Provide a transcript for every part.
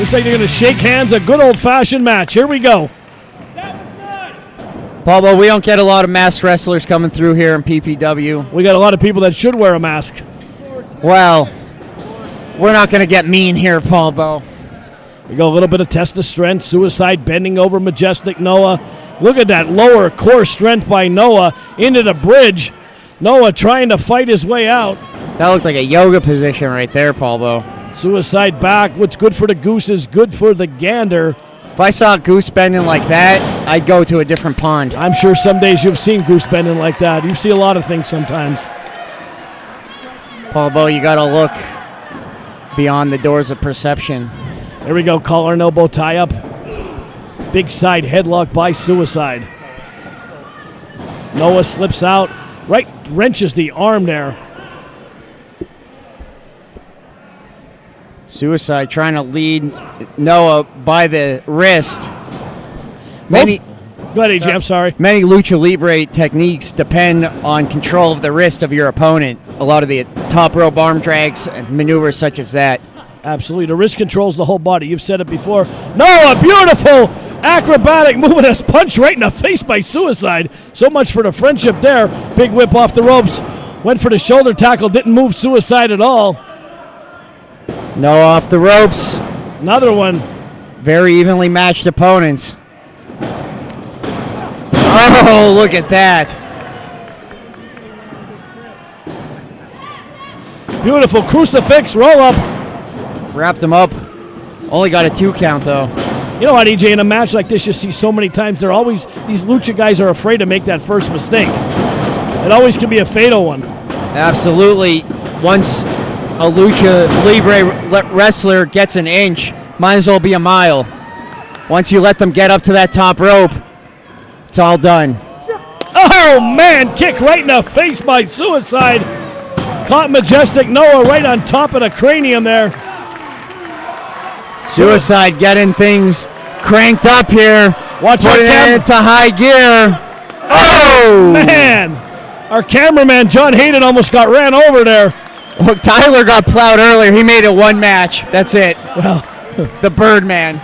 Looks like they're going to shake hands, a good old-fashioned match. Here we go. Paul, we don't get a lot of masked wrestlers coming through here in PPW. We got a lot of people that should wear a mask. Well, we're not going to get mean here, Paul Bo. We go a little bit of test of strength. Suicide bending over Majestic Noah. Look at that lower core strength by Noah into the bridge. Noah trying to fight his way out. That looked like a yoga position right there, Paul Bo. Suicide back. What's good for the goose is good for the gander. If I saw Goose bending like that, I'd go to a different pond. I'm sure some days you've seen Goose bending like that. You see a lot of things sometimes. Paul Bo, you got to look beyond the doors of perception. There we go, collar and elbow tie up. Big side headlock by Suicide. Noah slips out, right wrenches the arm there. Suicide trying to lead Noah by the wrist. Go ahead, AJ, I'm sorry. Many lucha libre techniques depend on control of the wrist of your opponent. A lot of the top rope arm drags and maneuvers such as that. Absolutely. The wrist controls the whole body. You've said it before. Noah, beautiful acrobatic movement, has punched right in the face by Suicide. So much for the friendship there. Big whip off the ropes. Went for the shoulder tackle. Didn't move Suicide at all. Noah off the ropes. Another one. Very evenly matched opponents. Oh, look at that. Beautiful crucifix roll up. Wrapped him up. Only got a 2 count, though. You know what, EJ, in a match like this, you see so many times, these lucha guys are afraid to make that first mistake. It always can be a fatal one. Absolutely. Once a lucha libre wrestler gets an inch, might as well be a mile. Once you let them get up to that top rope, it's all done. Oh, man, kick right in the face by Suicide. Caught Majestic Noah right on top of the cranium there. Suicide getting things cranked up here. Watch out, it into high gear. Oh, man. Our cameraman, John Hayden, almost got ran over there. Well, Tyler got plowed earlier. He made it one match. That's it. Well, the Birdman.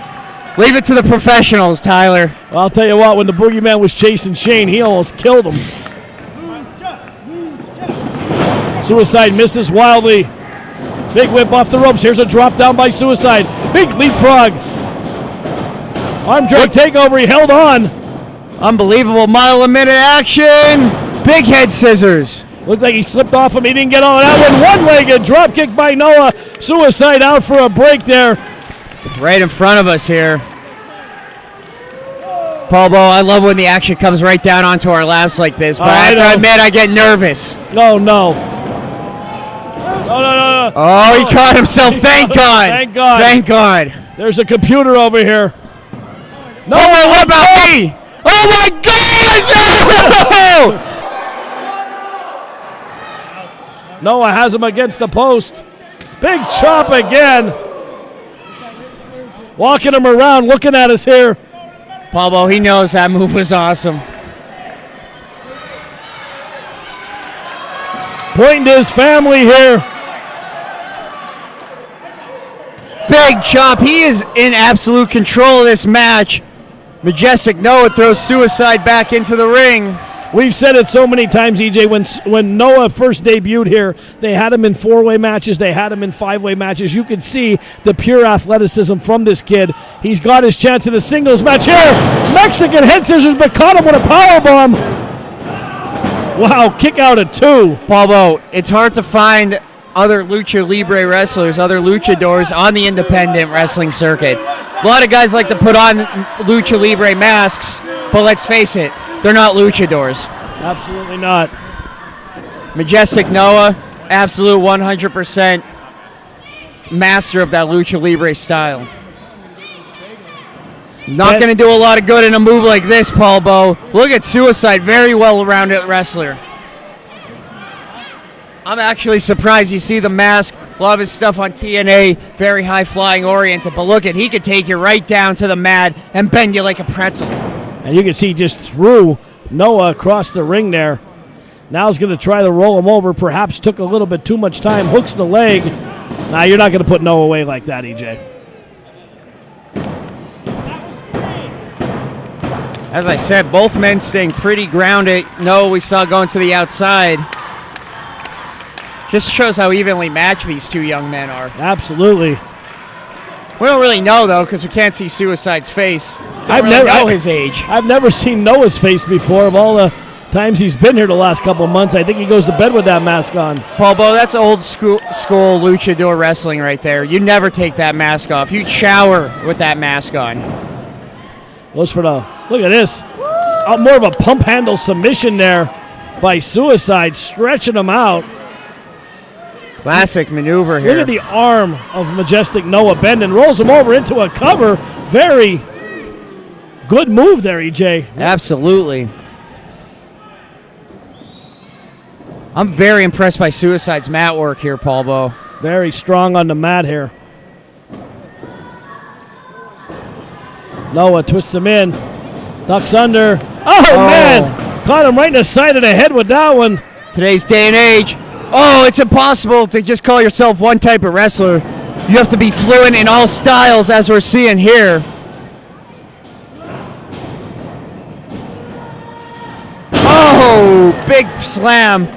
Leave it to the professionals, Tyler. Well, I'll tell you what, when the Boogeyman was chasing Shane, he almost killed him. Suicide misses wildly. Big whip off the ropes. Here's a drop down by Suicide. Big leapfrog. Arm drag takeover. He held on. Unbelievable mile-a-minute action. Big head scissors. Looked like he slipped off him. He didn't get all of that one. One-legged drop kick by Noah. Suicide out for a break there. Right in front of us here. Paul Bo, I love when the action comes right down onto our laps like this, but I have to admit I get nervous. No. No. Oh, he caught himself. Thank God. Thank God. Thank God. There's a computer over here. No, what about me? Oh, my God! No! Noah has him against the post. Big chop again. Walking him around, looking at us here. Paul Bo, he knows that move was awesome. Pointing to his family here. Big chop. He is in absolute control of this match. Majestic Noah throws Suicide back into the ring. We've said it so many times, EJ, when Noah first debuted here, they had him in 4-way matches, they had him in 5-way matches. You could see the pure athleticism from this kid. He's got his chance in a singles match here. Mexican head scissors, but caught him with a powerbomb. Wow, kick out at 2. Paul Bo, it's hard to find other lucha libre wrestlers, other luchadors on the independent wrestling circuit. A lot of guys like to put on lucha libre masks, but let's face it, they're not luchadors. Absolutely not. Majestic Noah, absolute 100% master of that lucha libre style. Not going to do a lot of good in a move like this, Paul Bo. Look at Suicide, very well-rounded wrestler. I'm actually surprised you see the mask. A lot of his stuff on TNA, very high-flying oriented. But look at, he could take you right down to the mat and bend you like a pretzel. And you can see just threw Noah across the ring there. Now he's going to try to roll him over. Perhaps took a little bit too much time. Hooks the leg. Now you're not going to put Noah away like that, EJ. As I said, both men staying pretty grounded. No, we saw going to the outside. Just shows how evenly matched these two young men are. Absolutely. We don't really know, though, because we can't see Suicide's face. I've really never know his age. I've never seen Noah's face before. Of all the times he's been here the last couple of months, I think he goes to bed with that mask on. Paul Bo, that's old school luchador wrestling right there. You never take that mask off. You shower with that mask on. Goes for the, look at this. More of a pump handle submission there by Suicide, stretching him out. Classic maneuver here. Look at the arm of Majestic Noah bending, rolls him over into a cover. Very good move there, EJ. Absolutely. I'm very impressed by Suicide's mat work here, Paul Bo. Very strong on the mat here. Noah twists him in, ducks under. Oh, man! Caught him right in the side of the head with that one. Today's day and age. Oh, it's impossible to just call yourself one type of wrestler. You have to be fluent in all styles, as we're seeing here. Oh, big slam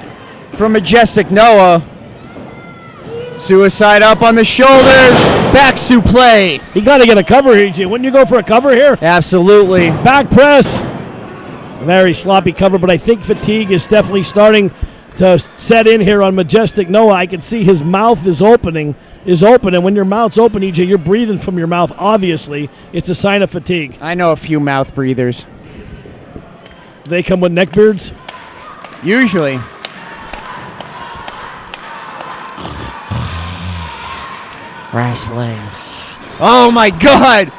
from Majestic Noah. Suicide up on the shoulders. Back suplex. You got to get a cover here, EJ. Wouldn't you go for a cover here? Absolutely. Back press. Very sloppy cover, but I think fatigue is definitely starting to set in here on Majestic Noah. I can see his mouth is open, and when your mouth's open, EJ, you're breathing from your mouth. Obviously, it's a sign of fatigue. I know a few mouth breathers. They come with neck beards? Usually. Wrestling. Oh my God!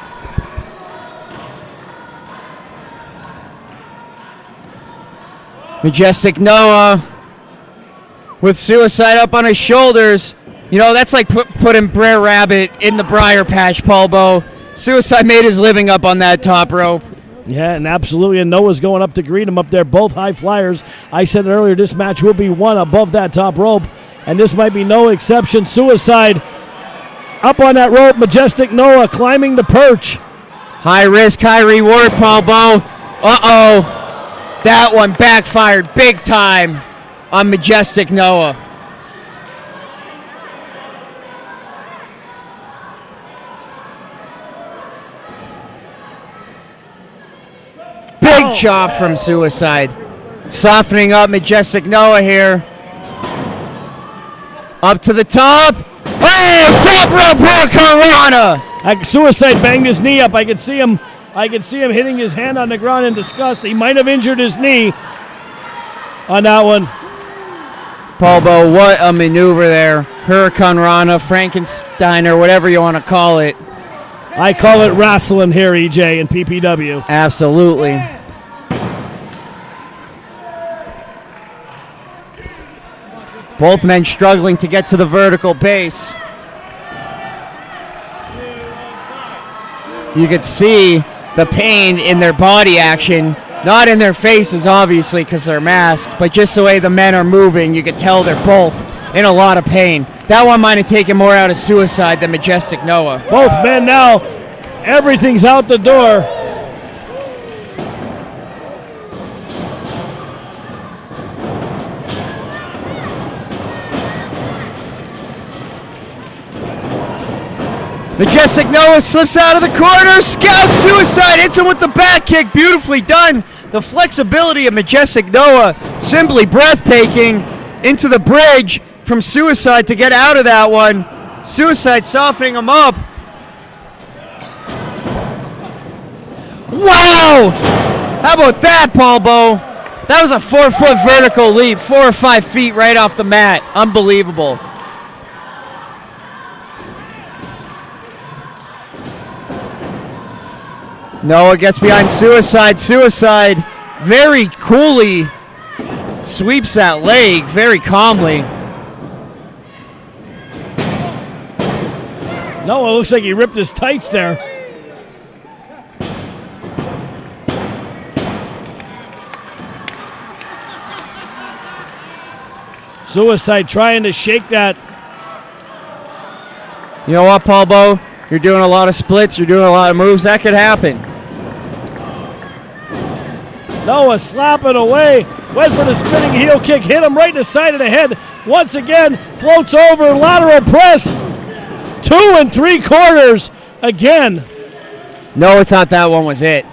Majestic Noah with Suicide up on his shoulders. You know, that's like putting Brer Rabbit in the briar patch, Paul Bo. Suicide made his living up on that top rope. Yeah, and absolutely, and Noah's going up to greet him up there, both high flyers. I said earlier, this match will be won above that top rope, and this might be no exception. Suicide up on that rope, Majestic Noah climbing the perch. High risk, high reward, Paul Bo. Uh-oh. That one backfired big time on Majestic Noah. Big chop from Suicide. Softening up Majestic Noah here. Up to the top. Oh, top rope hurricanrana. Suicide banged his knee up. I could see him hitting his hand on the ground in disgust. He might have injured his knee on that one. Paul Bo, what a maneuver there. Hurricanrana, Frankensteiner, whatever you want to call it. I call it wrestling here, EJ, in PPW. Absolutely. Both men struggling to get to the vertical base. You could see the pain in their body action, not in their faces, obviously, because they're masked, but just the way the men are moving, you could tell they're both in a lot of pain. That one might have taken more out of Suicide than Majestic Noah. Both men now, everything's out the door. Majestic Noah slips out of the corner. Scout Suicide hits him with the back kick. Beautifully done. The flexibility of Majestic Noah, simply breathtaking. Into the bridge from Suicide to get out of that one. Suicide softening him up. Wow! How about that, Paul Bo? That was a 4-foot vertical leap, 4 or 5 feet right off the mat. Unbelievable. Noah gets behind Suicide. Suicide very coolly sweeps that leg very calmly. Noah looks like he ripped his tights there. Suicide trying to shake that. You know what, Paul Bo? You're doing a lot of splits. You're doing a lot of moves. That could happen. Noah slapping away. Went for the spinning heel kick. Hit him right in the side of the head. Once again, floats over. Lateral press. 2 3/4 again. Noah thought that one was it.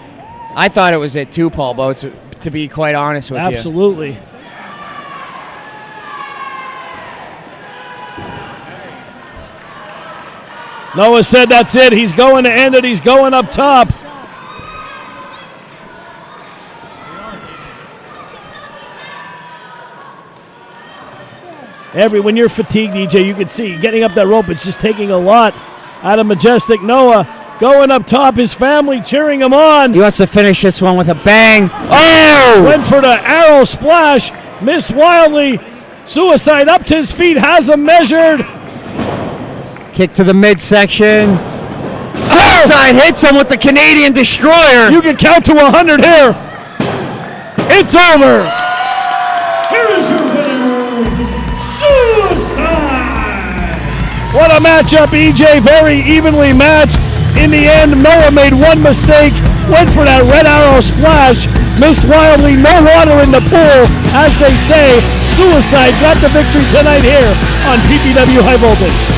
I thought it was it too, Paul Bo, to be quite honest with you. Absolutely. Noah said that's it. He's going to end it. He's going up top. When you're fatigued, EJ, you can see getting up that rope, it's just taking a lot out of Majestic Noah. Going up top, his family cheering him on. He wants to finish this one with a bang. Oh! Went for the arrow splash. Missed wildly. Suicide up to his feet. Has him measured. Kick to the midsection. Suicide hits him with the Canadian Destroyer. You can count to 100 here. It's over. Here is your winner, Suicide. What a matchup, EJ. Very evenly matched. In the end, Noah made one mistake. Went for that red arrow splash. Missed wildly. No water in the pool. As they say, Suicide got the victory tonight here on PPW High Voltage.